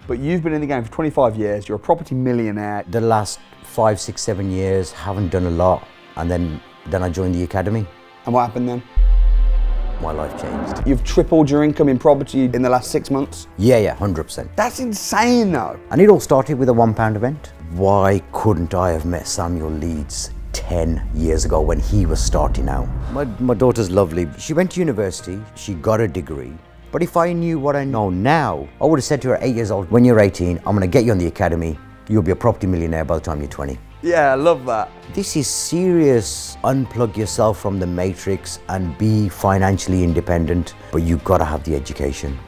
but you've been in the game for 25 years. You're a property millionaire. The last 5, 6, 7 years, haven't done a lot. And then I joined the academy. And what happened then? My life changed. You've tripled your income in property in the last 6 months? Yeah, 100%. That's insane though. And it all started with a £1 event. Why couldn't I have met Samuel Leeds 10 years ago when he was starting out? My daughter's lovely. She went to university, she got a degree. But if I knew what I know now, I would have said to her 8 years old, when you're 18, I'm gonna get you on the academy. You'll be a property millionaire by the time you're 20. Yeah, I love that. This is serious. Unplug yourself from the matrix and be financially independent, but you've got to have the education.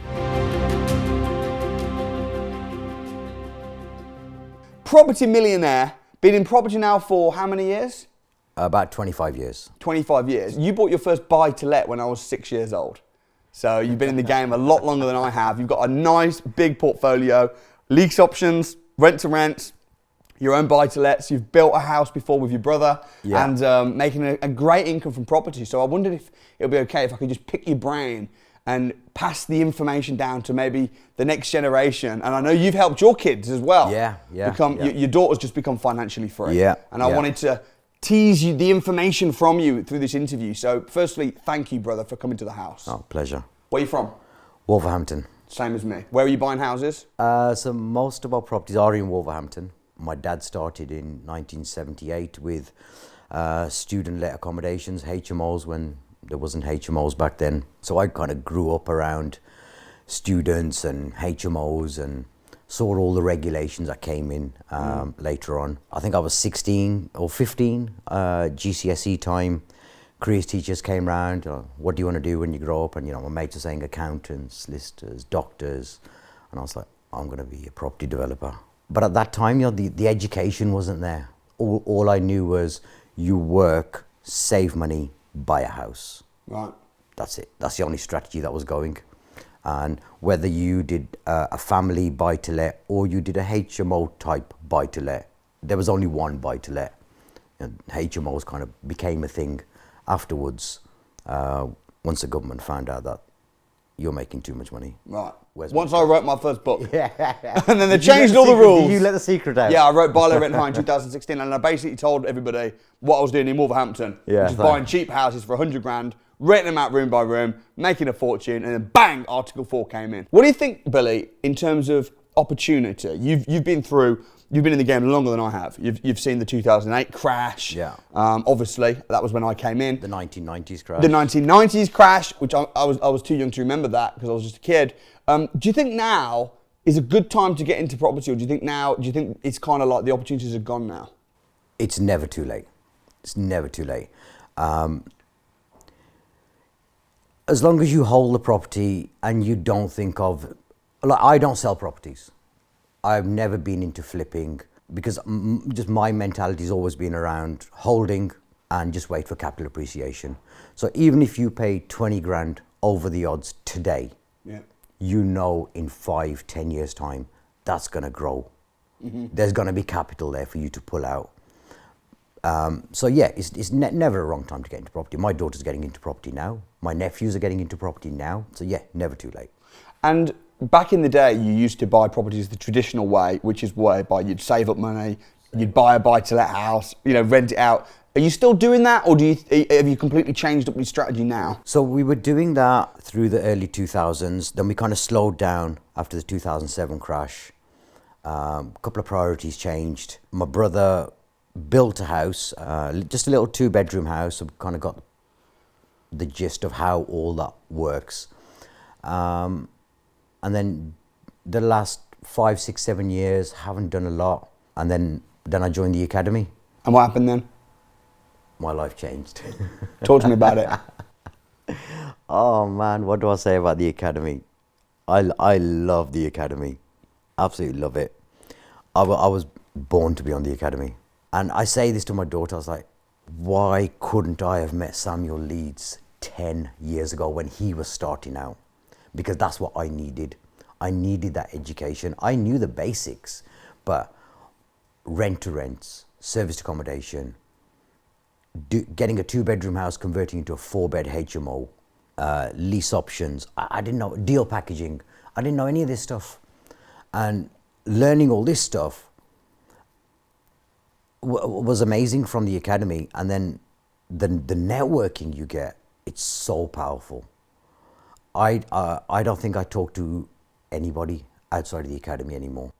Property millionaire, been in property now for how many years? About 25 years. 25 years. You bought your first buy-to-let when I was 6 years old. So you've been in the game a lot longer than I have. You've got a nice big portfolio, lease options, rent to rent, your own buy-to-lets. You've built a house before with your brother and making a great income from property. So I wondered if it would be okay if I could just pick your brain and pass the information down to maybe the next generation. And I know you've helped your kids as well. Your daughter's just become financially free. And I wanted to tease you the information from you through this interview. So firstly, thank you, brother, for coming to the house. Oh, pleasure. Where are you from? Wolverhampton. Same as me. Where are you buying houses? So most of our properties are in Wolverhampton. My dad started in 1978 with student-let accommodations, HMOs, when there wasn't HMOs back then. So I kind of grew up around students and HMOs and saw all the regulations that came in later on. I think I was 16 or 15, GCSE time. Careers teachers came round, what do you want to do when you grow up? And you know, my mates were saying accountants, solicitors, doctors. And I was like, I'm going to be a property developer. But at that time, you know, the education wasn't there. All I knew was you work, save money, buy a house. Right. That's it. That's the only strategy that was going. And whether you did a family buy-to-let or you did a HMO type buy-to-let, there was only one buy-to-let. And HMOs kind of became a thing afterwards, once the government found out that you're making too much money. Right. Once I wrote my first book. And then they Did you changed let the all the secret- rules. Did you let the secret out? Yeah, I wrote Buy Low Rent High in 2016, and I basically told everybody what I was doing in Wolverhampton. Yeah, which is buying cheap houses for 100 grand, renting them out room by room, making a fortune, and then bang, Article 4 came in. What do you think, Billy, in terms of opportunity? You've been in the game longer than I have. You've seen the 2008 crash. Yeah. Obviously, that was when I came in. The 1990s crash. The 1990s crash, which I was too young to remember that because I was just a kid. Do you think now is a good time to get into property, or do you think it's kind of like the opportunities are gone now? It's never too late. It's never too late. As long as you hold the property and you don't think of, like, I don't sell properties. I've never been into flipping because just my mentality has always been around holding and just wait for capital appreciation. So even if you pay 20 grand over the odds today, you know in 5, 10 years time, that's going to grow. There's going to be capital there for you to pull out. So yeah, it's never a wrong time to get into property. My daughter's getting into property now. My nephews are getting into property now. So yeah, never too late. And back in the day, you used to buy properties the traditional way, which is whereby you'd save up money, you'd buy a buy-to-let house, rent it out. Are you still doing that, or have you completely changed up your strategy now? So we were doing that through the early 2000s. Then we kind of slowed down after the 2007 crash. A couple of priorities changed. My brother built a house, just a little 2-bedroom house. So we kind of got the gist of how all that works. And then the last 5, 6, 7 years, haven't done a lot. And then I joined the academy. And what happened then? My life changed. Talk to me about it. Oh man, what do I say about the academy? I love the academy. Absolutely love it. I was born to be on the academy. And I say this to my daughter, I was like, why couldn't I have met Samuel Leeds 10 years ago when he was starting out? Because that's what I needed. I needed that education. I knew the basics, but rent to rents, serviced accommodation, getting a 2-bedroom house, converting into a 4-bed HMO, lease options. I didn't know, deal packaging. I didn't know any of this stuff. And learning all this stuff was amazing from the academy. And then the networking you get, it's so powerful. I don't think I talk to anybody outside of the academy anymore.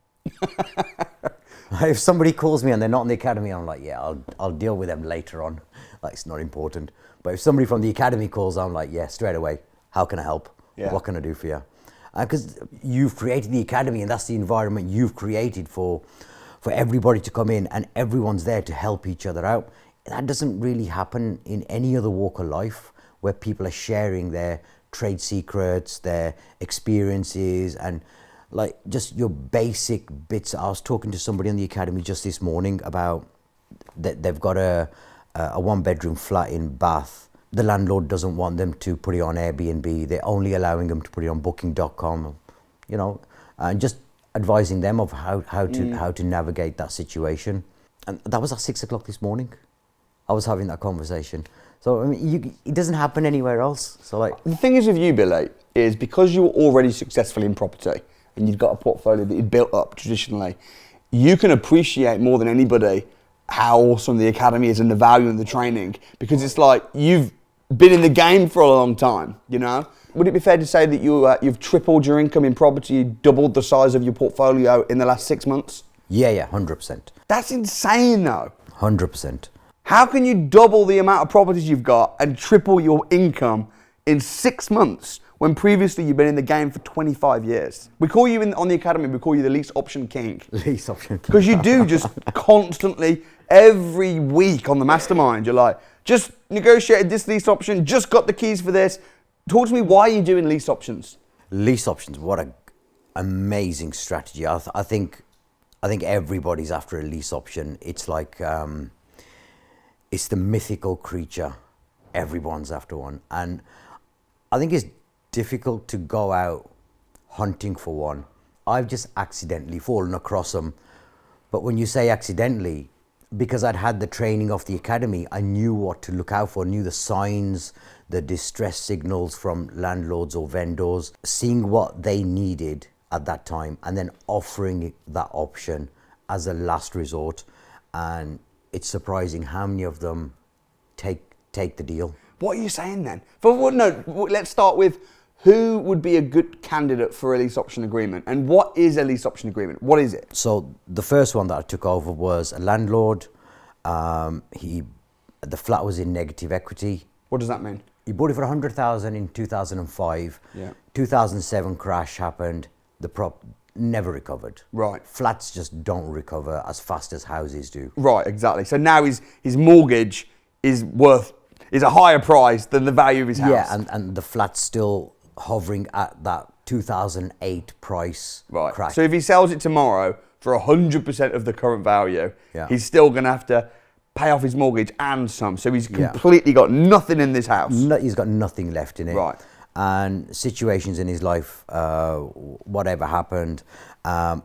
If somebody calls me and they're not in the academy, I'm like, yeah, I'll deal with them later on. Like, it's not important. But if somebody from the academy calls, I'm like, yeah, straight away. How can I help? Yeah. What can I do for you? Because you've created the academy, and that's the environment you've created for everybody to come in, and everyone's there to help each other out. That doesn't really happen in any other walk of life, where people are sharing their trade secrets, their experiences, and like just your basic bits. I was talking to somebody in the academy just this morning about that they've got a 1-bedroom flat in Bath. The landlord doesn't want them to put it on Airbnb. They're only allowing them to put it on booking.com, you know, and just advising them of how to navigate that situation. And that was at 6 o'clock this morning. I was having that conversation. So I mean, it doesn't happen anywhere else. So like, the thing is with you, Billy, is because you were already successful in property and you've got a portfolio that you'd built up traditionally, you can appreciate more than anybody how awesome the academy is and the value in the training, because it's like you've been in the game for a long time, you know? Would it be fair to say that you've tripled your income in property, doubled the size of your portfolio in the last 6 months? Yeah, 100%. That's insane though. 100%. How can you double the amount of properties you've got and triple your income in 6 months when previously you've been in the game for 25 years? We call you on the academy, we call you the lease option king. Lease option king. Because you do just constantly, every week on the mastermind, you're like, just negotiated this lease option, just got the keys for this. Talk to me, why are you doing lease options? Lease options, what an amazing strategy. I think everybody's after a lease option. It's like, it's the mythical creature. Everyone's after one. And I think it's difficult to go out hunting for one. I've just accidentally fallen across them. But when you say accidentally, because I'd had the training of the academy, I knew what to look out for, knew the signs, the distress signals from landlords or vendors, seeing what they needed at that time, and then offering that option as a last resort. And it's surprising how many of them take the deal. What are you saying then? Let's start with who would be a good candidate for a lease option agreement, and what is a lease option agreement? What is it? So the first one that I took over was a landlord. The flat was in negative equity. What does that mean? He bought it for 100,000 in 2005. Yeah. 2007 crash happened. The prop never recovered. Right. Flats just don't recover as fast as houses do. Right, exactly. So now his mortgage is a higher price than the value of his house. Yeah, and the flat's still hovering at that 2008 price. Right. Crash. So if he sells it tomorrow for 100% of the current value, Yeah. he's still going to have to pay off his mortgage and some. So he's completely got nothing in this house. He's got nothing left in it. Right. And situations in his life, whatever happened,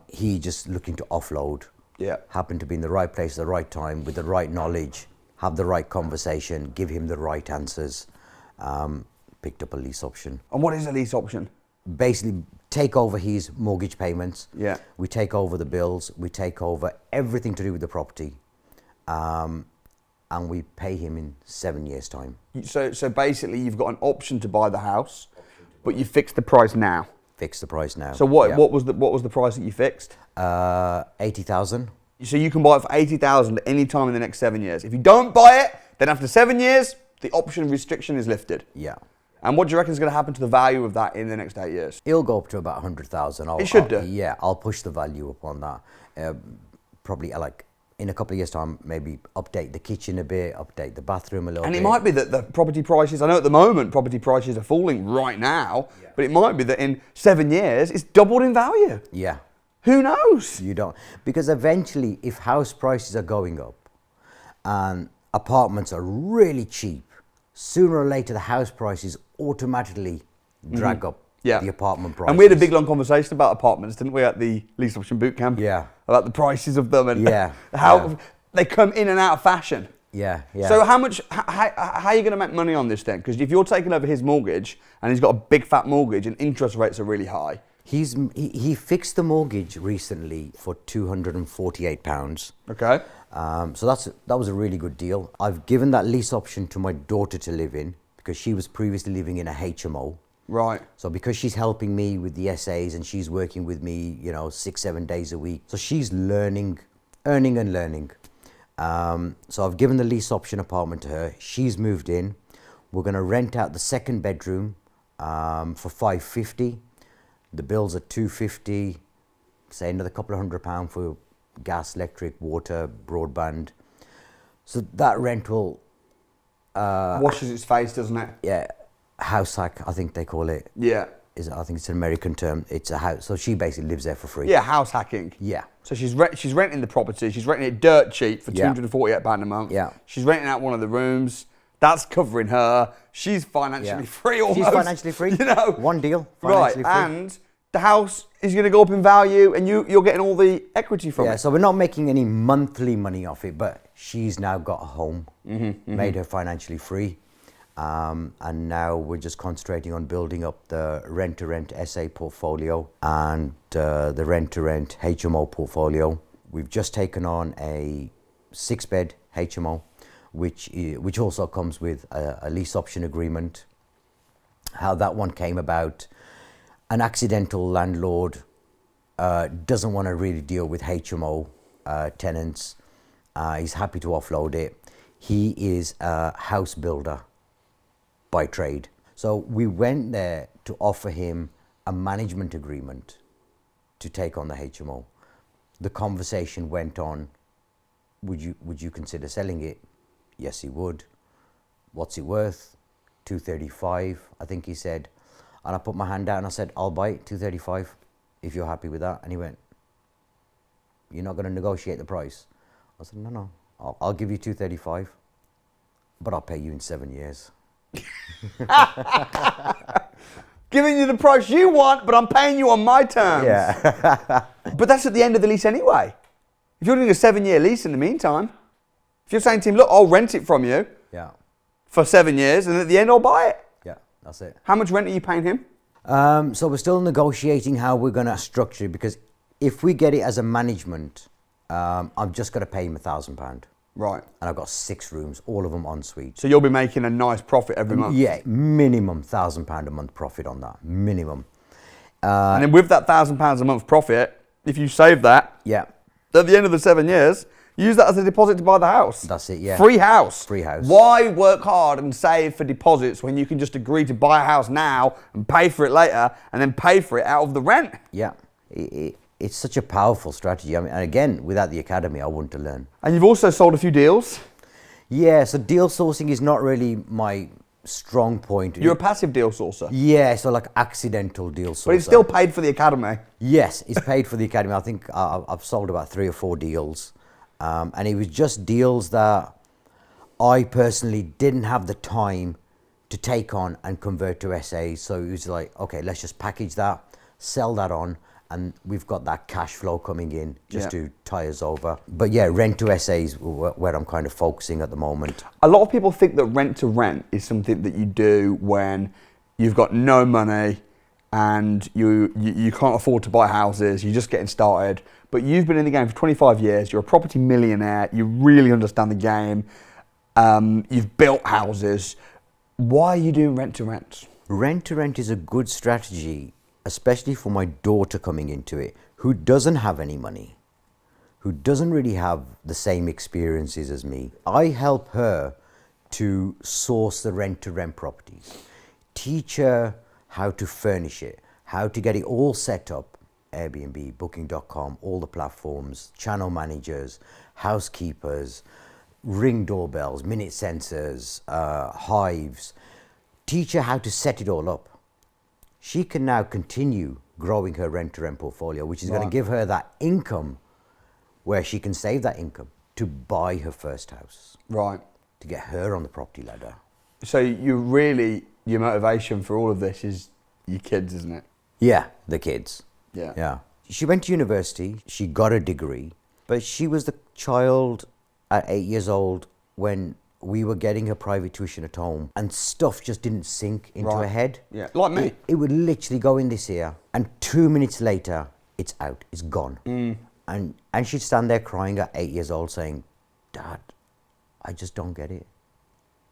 he just looking to offload. Yeah. Happened to be in the right place at the right time with the right knowledge, have the right conversation, give him the right answers. Picked up a lease option. And what is a lease option? Basically, take over his mortgage payments. Yeah. We take over the bills. We take over everything to do with the property. And we pay him in 7 years' time. So basically, you've got an option to buy the house, but you fix the price now. Fix the price now. So what was the price that you fixed? 80,000. So you can buy it for 80,000 at any time in the next 7 years. If you don't buy it, then after 7 years, the option restriction is lifted. Yeah. And what do you reckon is going to happen to the value of that in the next 8 years? It'll go up to about 100,000. It should do. Yeah, I'll push the value upon that. Probably like in a couple of years' time, maybe update the kitchen a bit, update the bathroom a little bit. And it might be that the property prices, I know at the moment property prices are falling right now, but it might be that in 7 years it's doubled in value. Yeah. Who knows? You don't. Because eventually, if house prices are going up and apartments are really cheap, sooner or later the house prices automatically drag up the apartment prices. And we had a big long conversation about apartments, didn't we, at the Lease Option Bootcamp? Yeah. About the prices of them and how they come in and out of fashion. Yeah, yeah. So how are you going to make money on this then? Because if you're taking over his mortgage and he's got a big fat mortgage and interest rates are really high, He fixed the mortgage recently for £248. Okay. So that was a really good deal. I've given that lease option to my daughter to live in because she was previously living in a HMO. Right. So because she's helping me with the essays and she's working with me, 6-7 days a week. So she's earning and learning. So I've given the lease option apartment to her. She's moved in. We're going to rent out the second bedroom for $550. The bills are $250. Say another couple of £100 for gas, electric, water, broadband. So that rent will washes its face, doesn't it? Yeah, house hack, I think they call it. Yeah. I think it's an American term. It's a house. So she basically lives there for free. Yeah, house hacking. Yeah. So she's renting the property. She's renting it dirt cheap for Yeah. £248 a month. Yeah. She's renting out one of the rooms. That's covering her. She's financially free almost. She's financially free. One deal. Financially Right, free. and the house is going to go up in value and you're getting all the equity from it. So we're not making any monthly money off it, but she's now got a home, made her financially free. And now we're just concentrating on building up the rent-to-rent SA portfolio and the rent-to-rent HMO portfolio. We've just taken on a 6-bed HMO, which also comes with a lease option agreement. How that one came about, an accidental landlord doesn't want to really deal with HMO tenants. He's happy to offload it. He is a house builder by trade. So we went there to offer him a management agreement to take on the HMO. The conversation went on, would you consider selling it? Yes, he would. What's it worth? 235, I think he said. And I put my hand out and I said, I'll buy it, 235, if you're happy with that. And he went, you're not going to negotiate the price? I said, no, I'll give you 235, but I'll pay you in 7 years. Giving you the price you want, but I'm paying you on my terms. Yeah. But that's at the end of the lease anyway. If you're doing a 7-year lease in the meantime, if you're saying to him, look, I'll rent it from you for 7 years, and at the end I'll buy it. Yeah, that's it. How much rent are you paying him? So we're still negotiating how we're going to structure it, because if we get it as a management, I'm just going to pay him £1,000. Right. And I've got 6 rooms, all of them en suite. So you'll be making a nice profit every month? Yeah, minimum £1,000 a month profit on that, minimum. And then with that £1,000 a month profit, if you save that, at the end of the 7 years, use that as a deposit to buy the house. That's it, yeah. Free house. Free house. Why work hard and save for deposits when you can just agree to buy a house now and pay for it later and then pay for it out of the rent? Yeah. It's such a powerful strategy. I mean, and again, without the academy, I wouldn't have learned. And you've also sold a few deals. Yeah, so deal sourcing is not really my strong point. You're a passive deal sourcer. Yeah, so like accidental deal sourcer. But it's still paid for the academy. Yes, it's paid for the academy. I think I've sold about 3 or 4 deals. And it was just deals that I personally didn't have the time to take on and convert to SAs. So it was like, okay, let's just package that, sell that on, and we've got that cash flow coming in just to tie us over. But yeah, rent to SAs where I'm kind of focusing at the moment. A lot of people think that rent to rent is something that you do when you've got no money and you can't afford to buy houses, you're just getting started. But you've been in the game for 25 years, you're a property millionaire, you really understand the game, you've built houses. Why are you doing rent to rent? Rent to rent is a good strategy, especially for my daughter coming into it, who doesn't have any money, who doesn't really have the same experiences as me. I help her to source the rent-to-rent properties, teach her how to furnish it, how to get it all set up, Airbnb, Booking.com, all the platforms, channel managers, housekeepers, Ring doorbells, minute sensors, hives. Teach her how to set it all up. She can now continue growing her rent-to-rent portfolio, which is going to give her that income where she can save that income to buy her first house. Right. To get her on the property ladder. So your motivation for all of this is your kids, isn't it? Yeah, the kids. Yeah. She went to university, she got a degree, but she was the child at 8 years old when we were getting her private tuition at home, and stuff just didn't sink into her head. Yeah, like me. It would literally go in this ear, and 2 minutes later, it's out, it's gone. And she'd stand there crying at 8 years old saying, Dad, I just don't get it.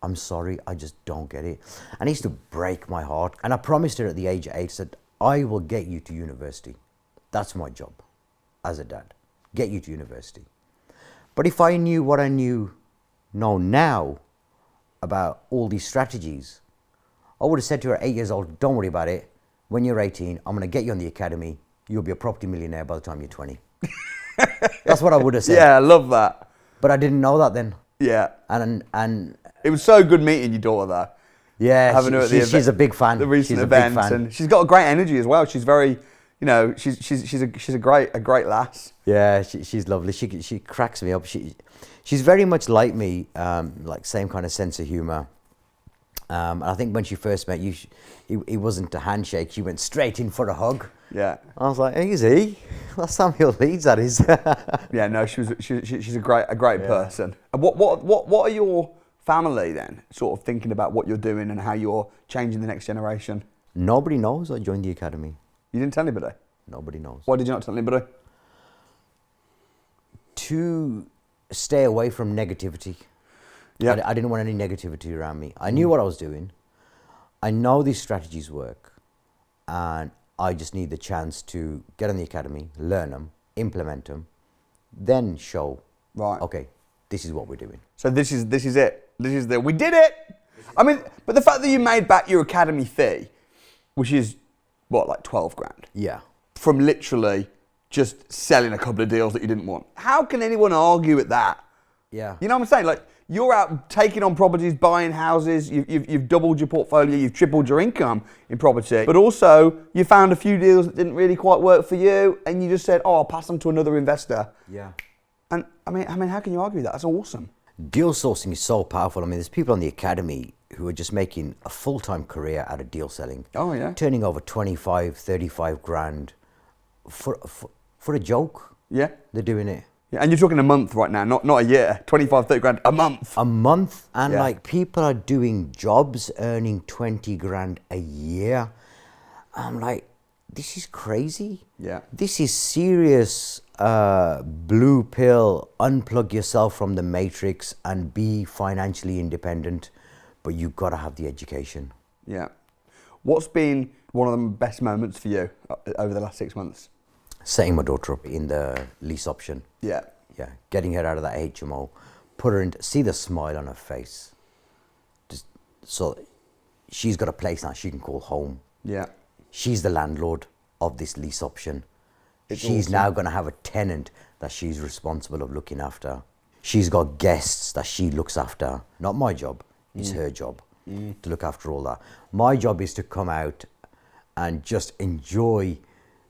I'm sorry, I just don't get it. And it used to break my heart. And I promised her at the age of 8, said, I will get you to university. That's my job as a dad, get you to university. But if I knew what I know now about all these strategies, I would have said to her at 8 years old, don't worry about it. When you're 18, I'm going to get you on the academy. You'll be a property millionaire by the time you're 20. That's what I would have said. Yeah, I love that. But I didn't know that then. Yeah. And it was so good meeting your daughter though. yeah, Having her at the she's a big fan. The recent She's events, a big fan. and she's got a great energy as well. She's very, you know, she's a great lass. Yeah, she's lovely. She cracks me up. She's very much like me, like same kind of sense of humour. And I think when she first met you, it wasn't a handshake. She went straight in for a hug. Yeah. I was like, easy. That's Samuel Leeds, that is. Yeah, no, she's a great person. And what are your family then sort of thinking about what you're doing and how you're changing the next generation? Nobody knows I joined the academy. You didn't tell anybody? Nobody knows. Why did you not tell anybody? To stay away from negativity. Yeah. I didn't want any negativity around me. I knew what I was doing. I know these strategies work, and I just need the chance to get on the academy, learn them, implement them, then show, Right. okay, this is what we're doing. So this is it. We did it. I mean, but the fact that you made back your academy fee, which is what, like 12 grand, Yeah. from literally just selling a couple of deals that you didn't want. How can anyone argue with that? Yeah. You know what I'm saying? Like, you're out taking on properties, buying houses, you've doubled your portfolio, you've tripled your income in property, but also you found a few deals that didn't really quite work for you, and you just said, oh, I'll pass them to another investor. Yeah. And I mean, how can you argue with that? That's awesome. Deal sourcing is so powerful. I mean, there's people on the academy who are just making a full-time career out of deal selling. Oh, yeah. Turning over 25, 35 grand for a joke. Yeah. They're doing it. Yeah, and you're talking a month right now, not a year. 25, 30 grand a month. A month, and Yeah. like people are doing jobs earning 20 grand a year. I'm like, this is crazy. Yeah. This is serious blue pill, unplug yourself from the matrix and be financially independent, but you've got to have the education. Yeah. What's been one of the best moments for you over the last 6 months? Setting my daughter up in the lease option. Yeah. Yeah, getting her out of that HMO, put her into, see the smile on her face. Just so she's got a place now she can call home. Yeah. She's the landlord of this lease option. It's She's awesome. now going to have a tenant that she's responsible of looking after. She's got guests that she looks after. Not my job, it's her job to look after all that. My job is to come out and just enjoy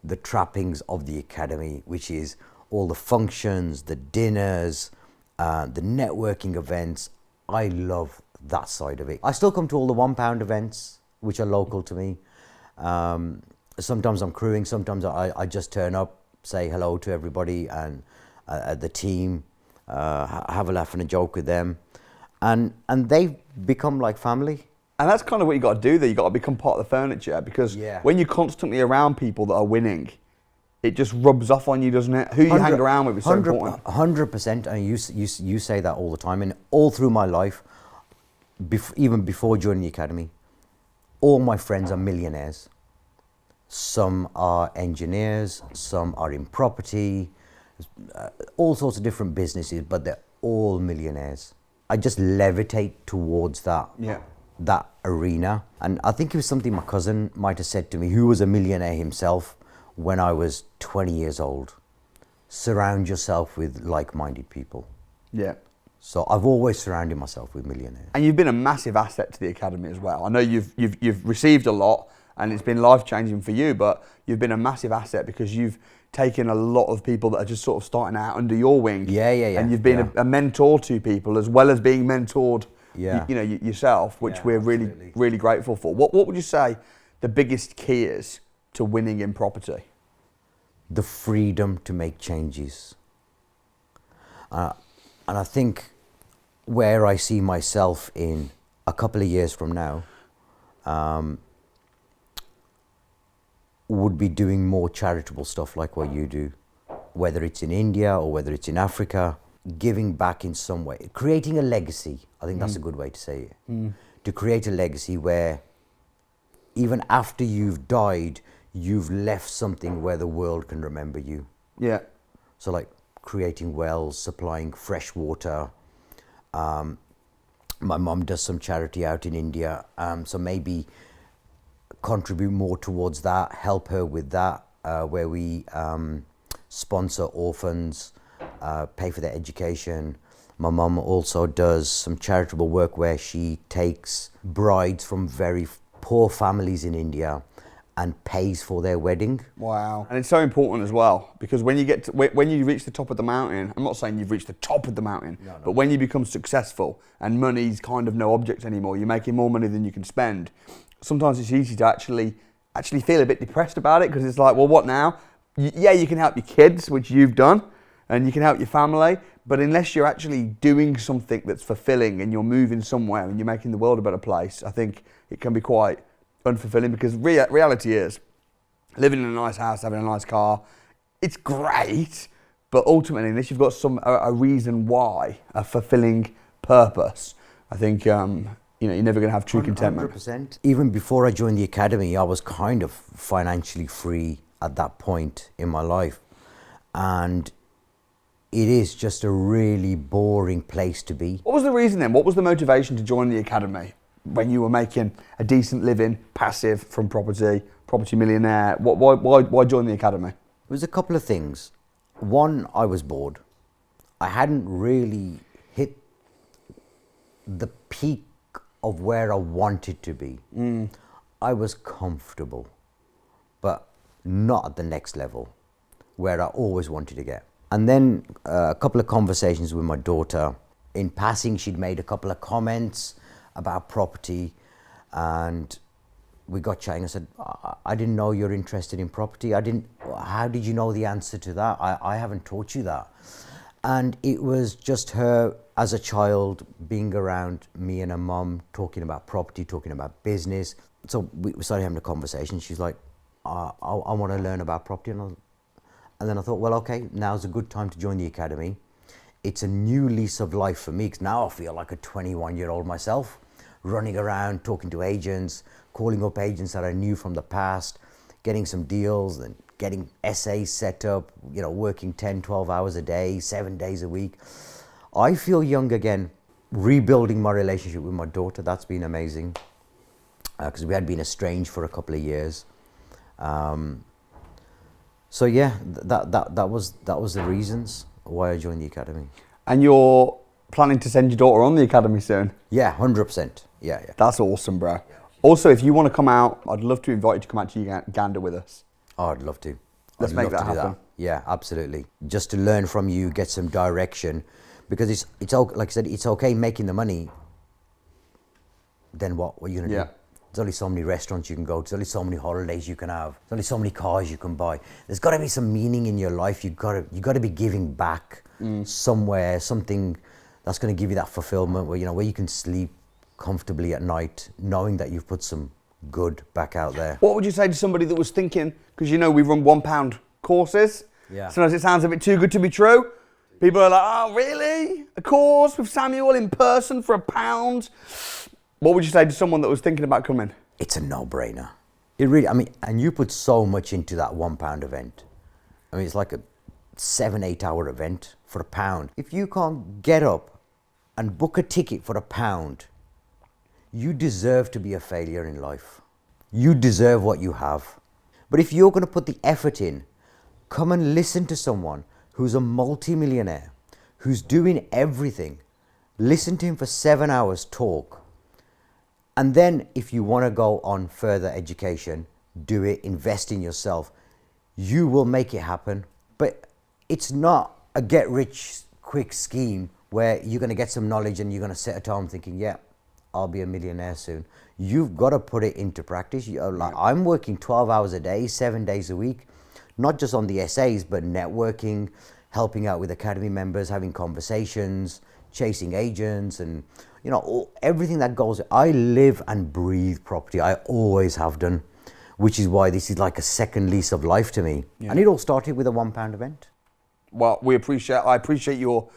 the trappings of the academy, which is all the functions, the dinners, the networking events. I love that side of it. I still come to all the £1 events, which are local to me. Sometimes I'm crewing, sometimes I just turn up, say hello to everybody and the team, have a laugh and a joke with them. And they've become like family. And that's kind of what you got to do there. You got to become part of the furniture, because when you're constantly around people that are winning, it just rubs off on you, doesn't it? Who you hang around with is so important. 100%, and you say that all the time. And all through my life, even before joining the academy, all my friends are millionaires. Some are engineers, some are in property, all sorts of different businesses, but they're all millionaires. I just levitate towards that. Yeah. That arena. And I think it was something my cousin might have said to me, who was a millionaire himself when I was 20 years old. Surround yourself with like-minded people. Yeah. So I've always surrounded myself with millionaires. And you've been a massive asset to the academy as well. I know you've received a lot and it's been life-changing for you, but you've been a massive asset because you've taken a lot of people that are just sort of starting out under your wing. Yeah. And you've been a mentor to people as well as being mentored. Yeah. Yourself, which we're absolutely. really grateful for. What would you say the biggest key is to winning in property? The freedom to make changes. And I think where I see myself in a couple of years from now would be doing more charitable stuff like what you do, whether it's in India or whether it's in Africa, giving back in some way, creating a legacy. I think that's a good way to say it. To create a legacy where even after you've died, you've left something where the world can remember you. Yeah. So like creating wells, supplying fresh water. My mum does some charity out in India, so maybe contribute more towards that, help her with that, where we sponsor orphans, pay for their education. My mum also does some charitable work where she takes brides from very poor families in India and pays for their wedding. Wow. And it's so important as well, because when you get to, when you reach the top of the mountain, I'm not saying you've reached the top of the mountain, but when you become successful and money's kind of no object anymore, you're making more money than you can spend, sometimes it's easy to actually feel a bit depressed about it, because it's like, well, what now? Yeah, you can help your kids, which you've done, and you can help your family, but unless you're actually doing something that's fulfilling and you're moving somewhere and you're making the world a better place, I think it can be quite unfulfilling, because reality is living in a nice house, having a nice car, it's great, but ultimately unless you've got a reason why, a fulfilling purpose, I think you're never going to have true contentment. 100%. Even before I joined the academy, I was kind of financially free at that point in my life, and it is just a really boring place to be. What was the reason then? What was the motivation to join the academy when you were making a decent living, passive from property millionaire? Why join the academy? It was a couple of things. One, I was bored. I hadn't really hit the peak of where I wanted to be. I was comfortable, but not at the next level where I always wanted to get. And then a couple of conversations with my daughter. In passing, she'd made a couple of comments about property, and we got chatting. I said, I didn't know you're interested in property. How did you know the answer to that? I haven't taught you that. And it was just her as a child being around me and her mum, talking about property, talking about business. So we started having a conversation. She's like, I want to learn about property. And then I thought, well, okay, now's a good time to join the academy. It's a new lease of life for me, because now I feel like a 21-year-old myself, running around, talking to agents, calling up agents that I knew from the past, getting some deals and getting essays set up, working 10, 12 hours a day, 7 days a week. I feel young again, rebuilding my relationship with my daughter. That's been amazing, because we had been estranged for a couple of years. So yeah, that was the reasons why I joined the academy. And you're planning to send your daughter on the academy soon? Yeah, 100%. Yeah. That's awesome, bro. Also, if you want to come out, I'd love to invite you to come out to Uganda with us. Oh, I'd love to. Let's make that happen. Yeah, absolutely. Just to learn from you, get some direction, because it's like I said, it's okay making the money. Then what? What are you gonna do? There's only so many restaurants you can go to. There's only so many holidays you can have. There's only so many cars you can buy. There's got to be some meaning in your life. You got to be giving back somewhere, something that's going to give you that fulfillment, where you can sleep comfortably at night, knowing that you've put some good back out there. What would you say to somebody that was thinking, because we run £1 courses. Yeah. Sometimes it sounds a bit too good to be true. People are like, oh, really? A course with Samuel in person for £1? What would you say to someone that was thinking about coming? It's a no-brainer. It really, and you put so much into that £1 event. It's like a 7-8 hour event for £1. If you can't get up and book a ticket for £1, you deserve to be a failure in life. You deserve what you have. But if you're going to put the effort in, come and listen to someone who's a multi-millionaire, who's doing everything. Listen to him for 7 hours talk. And then if you want to go on further education, do it, invest in yourself. You will make it happen. But it's not a get rich quick scheme where you're going to get some knowledge and you're going to sit at home thinking, yeah, I'll be a millionaire soon. You've got to put it into practice. I'm working 12 hours a day, 7 days a week, not just on the essays, but networking, helping out with academy members, having conversations, chasing agents and, you know, everything that goes. I live and breathe property. I always have done, which is why this is like a second lease of life to me. Yeah. And it all started with a £1 event. Well, I appreciate your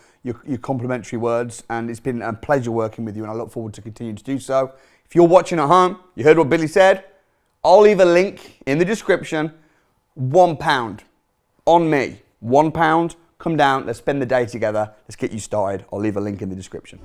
complimentary words, and it's been a pleasure working with you, and I look forward to continuing to do so. If you're watching at home, you heard what Billy said. I'll leave a link in the description. £1 on me. £1. Come down, let's spend the day together. Let's get you started. I'll leave a link in the description.